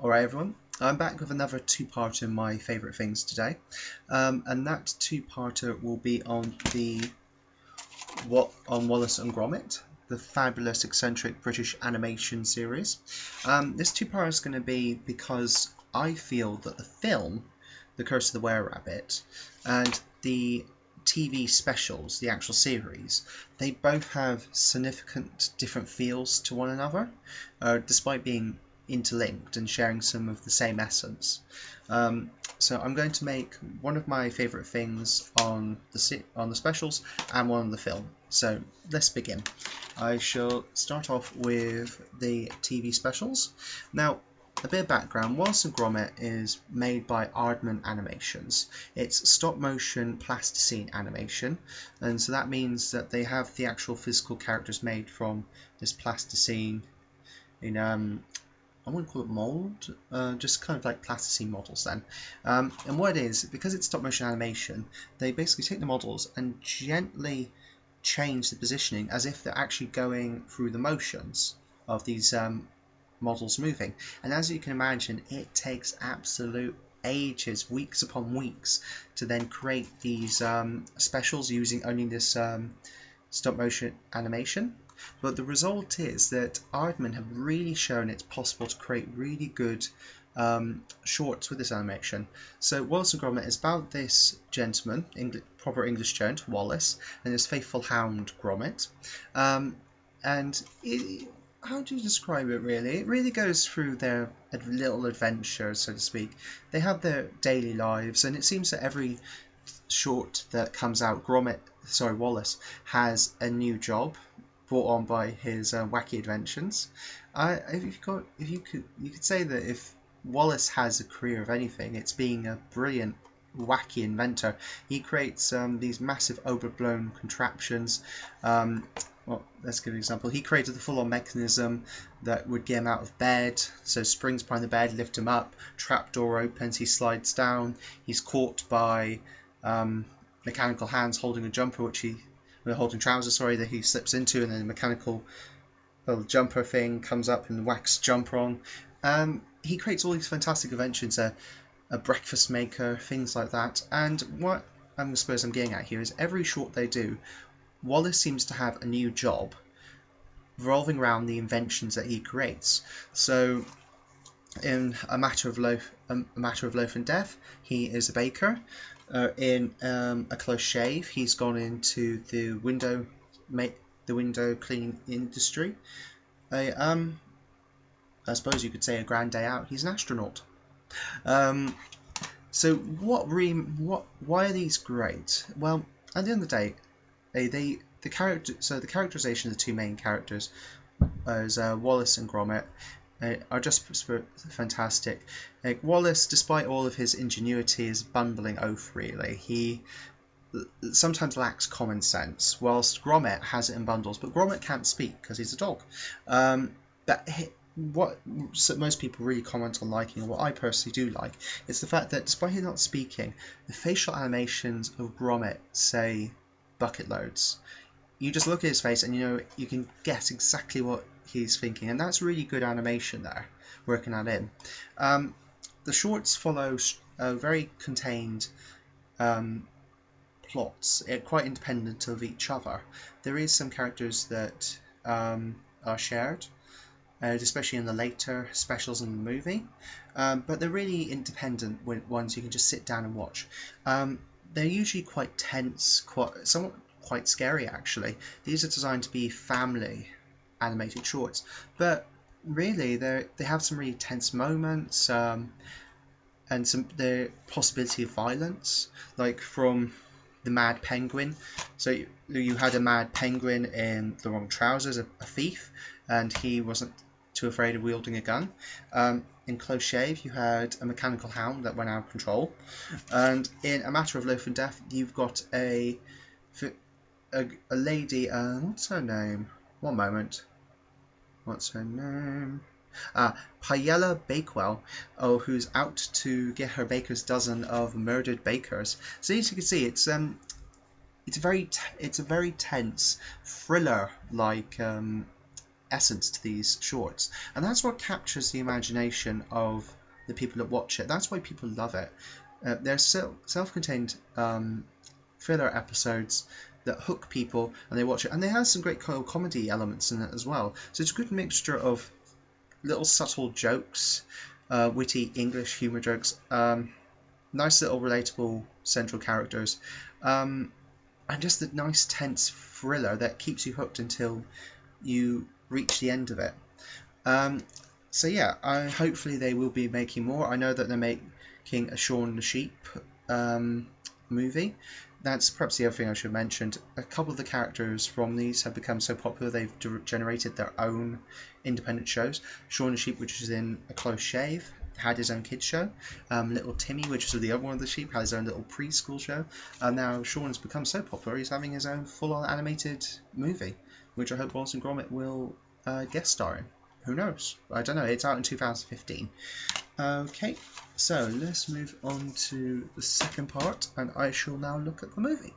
Alright everyone, I'm back with another two-parter in my favourite things today, and that two-parter will be on Wallace and Gromit, the fabulous eccentric British animation series. This two-parter is going to be because I feel that the film, The Curse of the Were-Rabbit, and the TV specials, the actual series, they both have significant different feels to one another, despite being interlinked and sharing some of the same essence. So I'm going to make one of my favourite things on the specials and one on the film. So let's begin. I shall start off with the TV specials. Now, a bit of background. Wallace and Gromit is made by Aardman Animations. It's stop motion plasticine animation, and so that means that they have the actual physical characters made from this plasticine in I wouldn't call it mold, just kind of like plasticine models then. And what it is, because it's stop motion animation, they basically take the models and gently change the positioning as if they're actually going through the motions of these models moving. And as you can imagine, it takes absolute ages, weeks upon weeks, to then create these specials using only this stop motion animation. But the result is that Aardman have really shown it's possible to create really good shorts with this animation. So Wallace and Gromit is about this gentleman, proper English gent, Wallace, and his faithful hound, Gromit. How do you describe it really? It really goes through their little adventures, so to speak. They have their daily lives, and it seems that every short that comes out, Wallace has a new job brought on by his wacky inventions. You could say that if Wallace has a career of anything, it's being a brilliant, wacky inventor. He creates these massive overblown contraptions. Well, let's give an example. He created the full-on mechanism that would get him out of bed. So springs behind the bed, lift him up. Trapdoor opens, he slides down. He's caught by mechanical hands holding a jumper, holding trousers, that he slips into, and then a mechanical little jumper thing comes up and wax jumper on. He creates all these fantastic inventions, a breakfast maker, things like that. And what I suppose I'm getting at here is every short they do, Wallace seems to have a new job revolving around the inventions that he creates. So in A Matter of Loaf and Death, he is a baker. In A Close Shave, he's gone into the window cleaning industry. I suppose you could say a grand day out. He's an astronaut. So why are these great? Well, at the end of the day, the characterization of the two main characters as Wallace and Gromit are just fantastic. Wallace, despite all of his ingenuity, is a bumbling oaf really. He sometimes lacks common sense, whilst Gromit has it in bundles, but Gromit can't speak because he's a dog. What most people really comment on liking, and what I personally do like, is the fact that despite him not speaking, the facial animations of Gromit say bucket loads. You just look at his face and you can guess exactly what he's thinking, and that's really good animation there, working that in. The shorts follow very contained plots, quite independent of each other. There is some characters that are shared, especially in the later specials in the movie, but they're really independent ones you can just sit down and watch. They're usually quite tense, somewhat quite scary actually. These are designed to be family animated shorts, but really they have some really tense moments, and the possibility of violence, like from the Mad Penguin. So you had a Mad Penguin in the wrong trousers, a thief, and he wasn't too afraid of wielding a gun. In Close Shave, you had a mechanical hound that went out of control, and in A Matter of Loaf and Death, you've got a lady. What's her name? One moment. What's her name? Payella Bakewell, who's out to get her baker's dozen of murdered bakers. So as you can see, it's a very tense thriller like essence to these shorts, and that's what captures the imagination of the people that watch it. That's why people love it. They're self-contained filler episodes that hook people, and they watch it, and they have some great comedy elements in it as well. So it's a good mixture of little subtle jokes, witty English humour jokes, nice little relatable central characters, and just a nice tense thriller that keeps you hooked until you reach the end of it. So yeah, hopefully they will be making more. I know that they're making a Shaun the Sheep movie. That's perhaps the other thing I should have mentioned. A couple of the characters from these have become so popular they've generated their own independent shows. Shaun the Sheep, which is in A Close Shave, had his own kids show. Little Timmy, which is the other one of the sheep, had his own little preschool show. And now Shaun has become so popular he's having his own full-on animated movie, which I hope Wallace and Gromit will guest star in. Who knows? I don't know. It's out in 2015. Okay, so let's move on to the second part, and I shall now look at the movie.